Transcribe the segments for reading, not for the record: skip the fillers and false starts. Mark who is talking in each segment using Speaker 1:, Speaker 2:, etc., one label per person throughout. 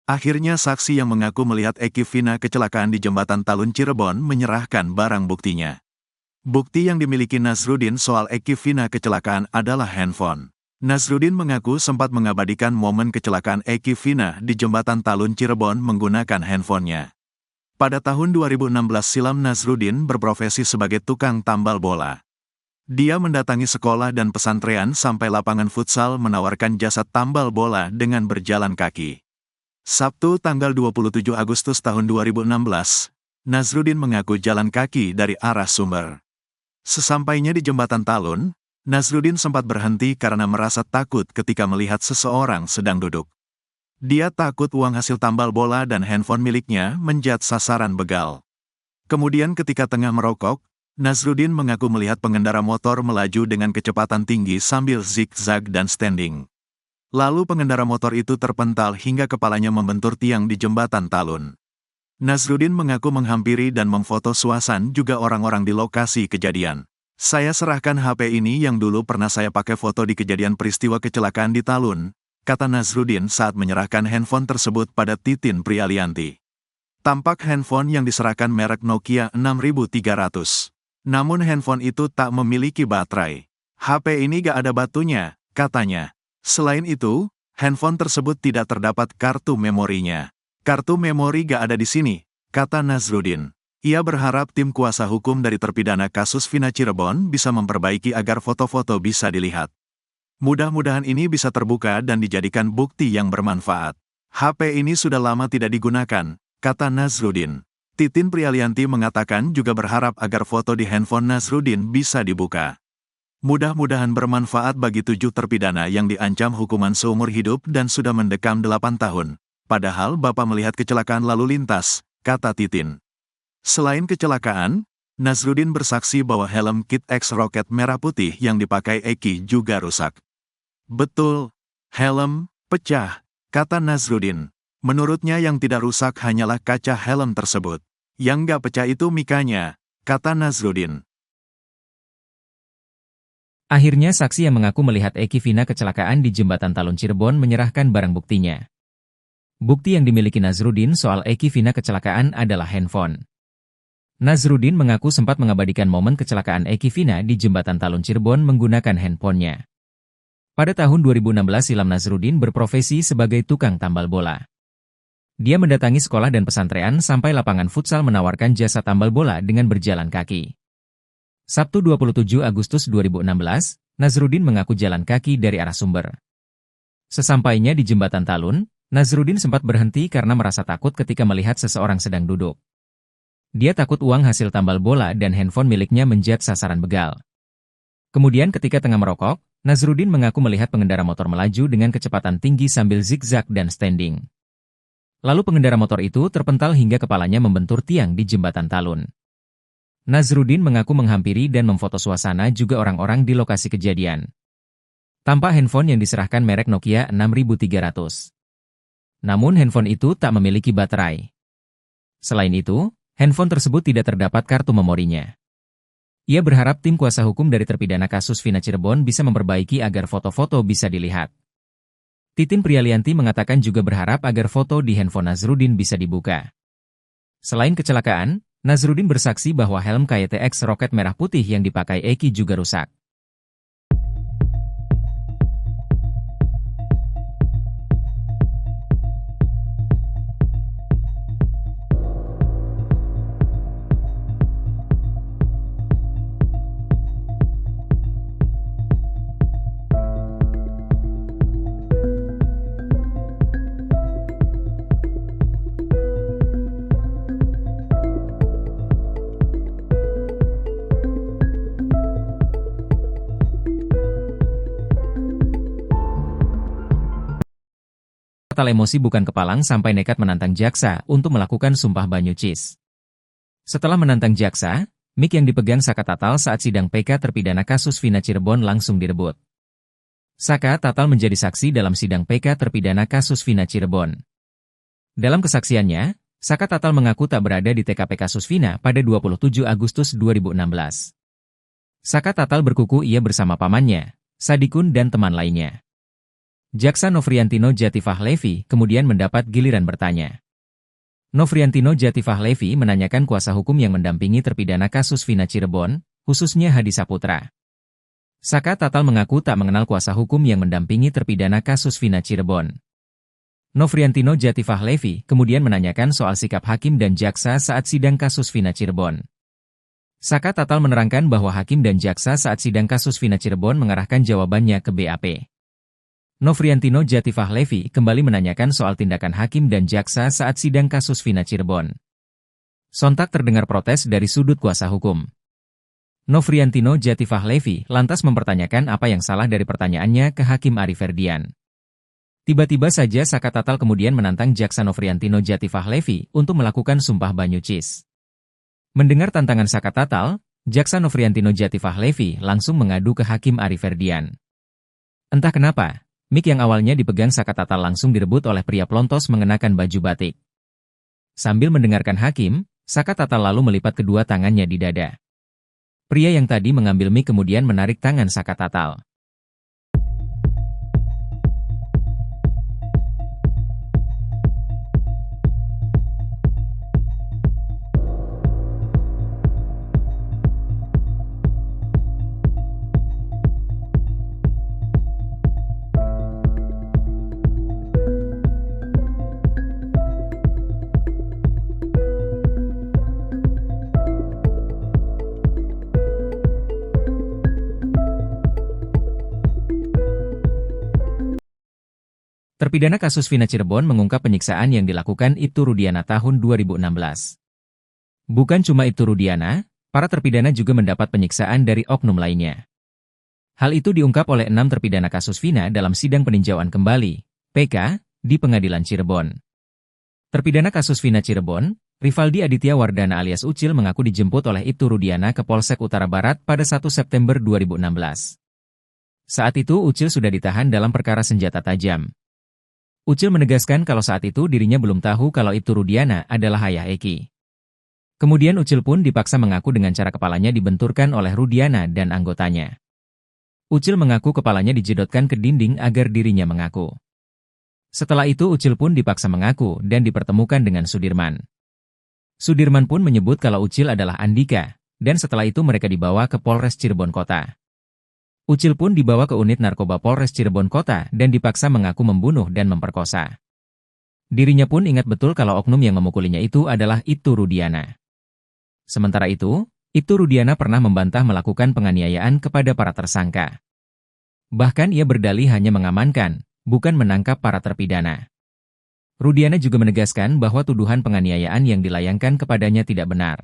Speaker 1: Akhirnya saksi yang mengaku melihat Eki Vina kecelakaan di Jembatan Talun Cirebon menyerahkan barang buktinya. Bukti yang dimiliki Nazrudin soal Eki Vina kecelakaan adalah handphone. Nazrudin mengaku sempat mengabadikan momen kecelakaan Eki Vina di Jembatan Talun Cirebon menggunakan handphonenya. Pada tahun 2016 silam Nazrudin berprofesi sebagai tukang tambal bola. Dia mendatangi sekolah dan pesantren sampai lapangan futsal menawarkan jasa tambal bola dengan berjalan kaki. Sabtu tanggal 27 Agustus tahun 2016, Nazrudin mengaku jalan kaki dari arah Sumber. Sesampainya di Jembatan Talun, Nazrudin sempat berhenti karena merasa takut ketika melihat seseorang sedang duduk. Dia takut uang hasil tambal bola dan handphone miliknya menjat sasaran begal. Kemudian ketika tengah merokok, Nazrudin mengaku melihat pengendara motor melaju dengan kecepatan tinggi sambil zigzag dan standing. Lalu pengendara motor itu terpental hingga kepalanya membentur tiang di Jembatan Talun. Nazrudin mengaku menghampiri dan memfoto suasan juga orang-orang di lokasi kejadian. Saya serahkan HP ini yang dulu pernah saya pakai foto di kejadian peristiwa kecelakaan di Talun, kata Nazrudin saat menyerahkan handphone tersebut pada Titin Prialianti. Tampak handphone yang diserahkan merek Nokia 6300. Namun handphone itu tak memiliki baterai. HP ini gak ada batunya, katanya. Selain itu, handphone tersebut tidak terdapat kartu memorinya. Kartu memori gak ada di sini, kata Nazrudin. Ia berharap tim kuasa hukum dari terpidana kasus Vina Cirebon bisa memperbaiki agar foto-foto bisa dilihat. Mudah-mudahan ini bisa terbuka dan dijadikan bukti yang bermanfaat. HP ini sudah lama tidak digunakan, kata Nazrudin. Titin Prialianti mengatakan juga berharap agar foto di handphone Nazrudin bisa dibuka. Mudah-mudahan bermanfaat bagi 7 terpidana yang diancam hukuman seumur hidup dan sudah mendekam 8 tahun. Padahal Bapak melihat kecelakaan lalu lintas, kata Titin. Selain kecelakaan, Nazrudin bersaksi bahwa helm Kit X roket merah putih yang dipakai Eki juga rusak. Betul, helm pecah, kata Nazrudin. Menurutnya yang tidak rusak hanyalah kaca helm tersebut. Yang nggak pecah itu mikanya, kata Nazrudin.
Speaker 2: Akhirnya saksi yang mengaku melihat Eki Vina kecelakaan di Jembatan Talun Cirebon menyerahkan barang buktinya. Bukti yang dimiliki Nazrudin soal Eki Vina kecelakaan adalah handphone. Nazrudin mengaku sempat mengabadikan momen kecelakaan Eki Vina di Jembatan Talun Cirebon menggunakan handphonenya. Pada tahun 2016 silam Nazrudin berprofesi sebagai tukang tambal bola. Dia mendatangi sekolah dan pesantren sampai lapangan futsal menawarkan jasa tambal bola dengan berjalan kaki. Sabtu 27 Agustus 2016, Nazrudin mengaku jalan kaki dari arah Sumber. Sesampainya di Jembatan Talun, Nazrudin sempat berhenti karena merasa takut ketika melihat seseorang sedang duduk. Dia takut uang hasil tambal bola dan handphone miliknya menjat sasaran begal. Kemudian ketika tengah merokok, Nazrudin mengaku melihat pengendara motor melaju dengan kecepatan tinggi sambil zigzag dan standing. Lalu pengendara motor itu terpental hingga kepalanya membentur tiang di Jembatan Talun. Nazrudin mengaku menghampiri dan memfoto suasana juga orang-orang di lokasi kejadian. Tampak handphone yang diserahkan merek Nokia 6300. Namun handphone itu tak memiliki baterai. Selain itu, handphone tersebut tidak terdapat kartu memorinya. Ia berharap tim kuasa hukum dari terpidana kasus Vina Cirebon bisa memperbaiki agar foto-foto bisa dilihat. Titin Prialianti mengatakan juga berharap agar foto di handphone Nazrudin bisa dibuka. Selain kecelakaan, Nazrudin bersaksi bahwa helm KTX roket merah putih yang dipakai Eki juga rusak. Total emosi bukan kepalang sampai nekat menantang jaksa untuk melakukan sumpah Banyucis. Setelah menantang jaksa, mic yang dipegang Saka Tatal saat sidang PK terpidana kasus Vina Cirebon langsung direbut. Saka Tatal menjadi saksi dalam sidang PK terpidana kasus Vina Cirebon. Dalam kesaksiannya, Saka Tatal mengaku tak berada di TKP kasus Vina pada 27 Agustus 2016. Saka Tatal berkuku ia bersama pamannya, Sadikun dan teman lainnya. Jaksa Nofriantino Jatifah-Levi kemudian mendapat giliran bertanya. Nofriantino Jatifah-Levi menanyakan kuasa hukum yang mendampingi terpidana kasus Vina Cirebon, khususnya Hadi Saputra. Saka Tatal mengaku tak mengenal kuasa hukum yang mendampingi terpidana kasus Vina Cirebon. Nofriantino Jatifah-Levi kemudian menanyakan soal sikap hakim dan jaksa saat sidang kasus Vina Cirebon. Saka Tatal menerangkan bahwa hakim dan jaksa saat sidang kasus Vina Cirebon mengarahkan jawabannya ke BAP. Nofriantino Jatifah-Levi kembali menanyakan soal tindakan hakim dan jaksa saat sidang kasus Vina Cirebon. Sontak terdengar protes dari sudut kuasa hukum. Nofriantino Jatifah-Levi lantas mempertanyakan apa yang salah dari pertanyaannya ke Hakim Ari Ferdian. Tiba-tiba saja Saka Tatal kemudian menantang Jaksa Nofriantino Jatifah-Levi untuk melakukan sumpah banyucis. Mendengar tantangan Saka Tatal, Jaksa Nofriantino Jatifah-Levi langsung mengadu ke Hakim Ari Ferdian. Entah kenapa, mik yang awalnya dipegang Saka Tatal langsung direbut oleh pria plontos mengenakan baju batik. Sambil mendengarkan hakim, Saka Tatal lalu melipat kedua tangannya di dada. Pria yang tadi mengambil mik kemudian menarik tangan Saka Tatal. Terpidana kasus Vina Cirebon mengungkap penyiksaan yang dilakukan Ibtu Rudiana tahun 2016. Bukan cuma Ibtu Rudiana, para terpidana juga mendapat penyiksaan dari oknum lainnya. Hal itu diungkap oleh 6 terpidana kasus Vina dalam sidang peninjauan kembali, PK, di Pengadilan Cirebon. Terpidana kasus Vina Cirebon, Rivaldi Aditya Wardana alias Ucil mengaku dijemput oleh Ibtu Rudiana ke Polsek Utara Barat pada 1 September 2016. Saat itu Ucil sudah ditahan dalam perkara senjata tajam. Ucil menegaskan kalau saat itu dirinya belum tahu kalau Ibtu Rudiana adalah ayah Eki. Kemudian Ucil pun dipaksa mengaku dengan cara kepalanya dibenturkan oleh Rudiana dan anggotanya. Ucil mengaku kepalanya dijedotkan ke dinding agar dirinya mengaku. Setelah itu Ucil pun dipaksa mengaku dan dipertemukan dengan Sudirman. Sudirman pun menyebut kalau Ucil adalah Andika, dan setelah itu mereka dibawa ke Polres Cirebon Kota. Ucil pun dibawa ke unit narkoba Polres Cirebon Kota dan dipaksa mengaku membunuh dan memperkosa. Dirinya pun ingat betul kalau oknum yang memukulinya itu adalah Ibtu Rudiana. Sementara itu, Ibtu Rudiana pernah membantah melakukan penganiayaan kepada para tersangka. Bahkan ia berdalih hanya mengamankan, bukan menangkap para terpidana. Rudiana juga menegaskan bahwa tuduhan penganiayaan yang dilayangkan kepadanya tidak benar.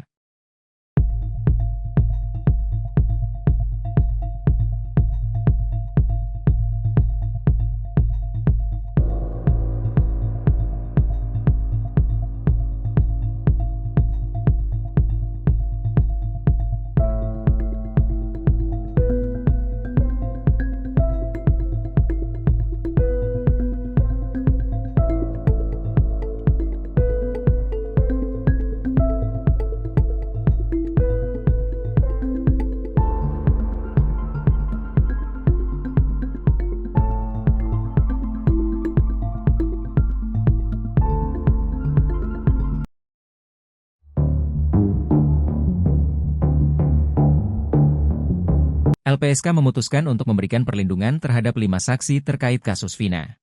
Speaker 2: LPSK memutuskan untuk memberikan perlindungan terhadap 5 saksi terkait kasus Vina.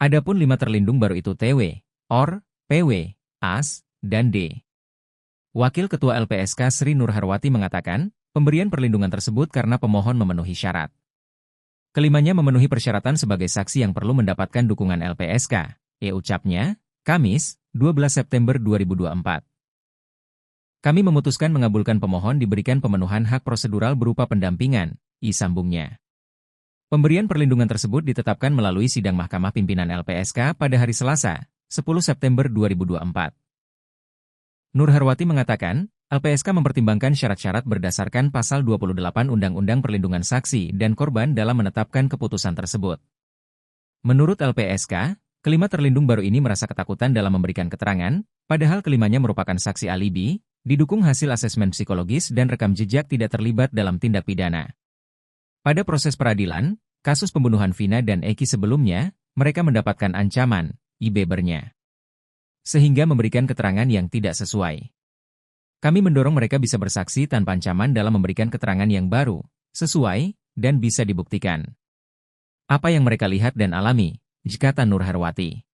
Speaker 2: Adapun 5 terlindung baru itu TW, OR, PW, AS, dan D. Wakil Ketua LPSK Sri Nurharwati mengatakan, pemberian perlindungan tersebut karena pemohon memenuhi syarat. Kelimanya memenuhi persyaratan sebagai saksi yang perlu mendapatkan dukungan LPSK, ucapnya, Kamis, 12 September 2024. Kami memutuskan mengabulkan pemohon diberikan pemenuhan hak prosedural berupa pendampingan, sambungnya. Pemberian perlindungan tersebut ditetapkan melalui sidang Mahkamah Pimpinan LPSK pada hari Selasa, 10 September 2024. Nurharwati mengatakan, LPSK mempertimbangkan syarat-syarat berdasarkan Pasal 28 Undang-Undang Perlindungan Saksi dan Korban dalam menetapkan keputusan tersebut. Menurut LPSK, kelima terlindung baru ini merasa ketakutan dalam memberikan keterangan, padahal kelimanya merupakan saksi alibi, didukung hasil asesmen psikologis dan rekam jejak tidak terlibat dalam tindak pidana. Pada proses peradilan, Kasus pembunuhan Vina dan Eki sebelumnya, mereka mendapatkan ancaman, IBBR-nya. Sehingga memberikan keterangan yang tidak sesuai. Kami mendorong mereka bisa bersaksi tanpa ancaman dalam memberikan keterangan yang baru, sesuai, dan bisa dibuktikan. Apa yang mereka lihat dan alami, kata Nur Herwati.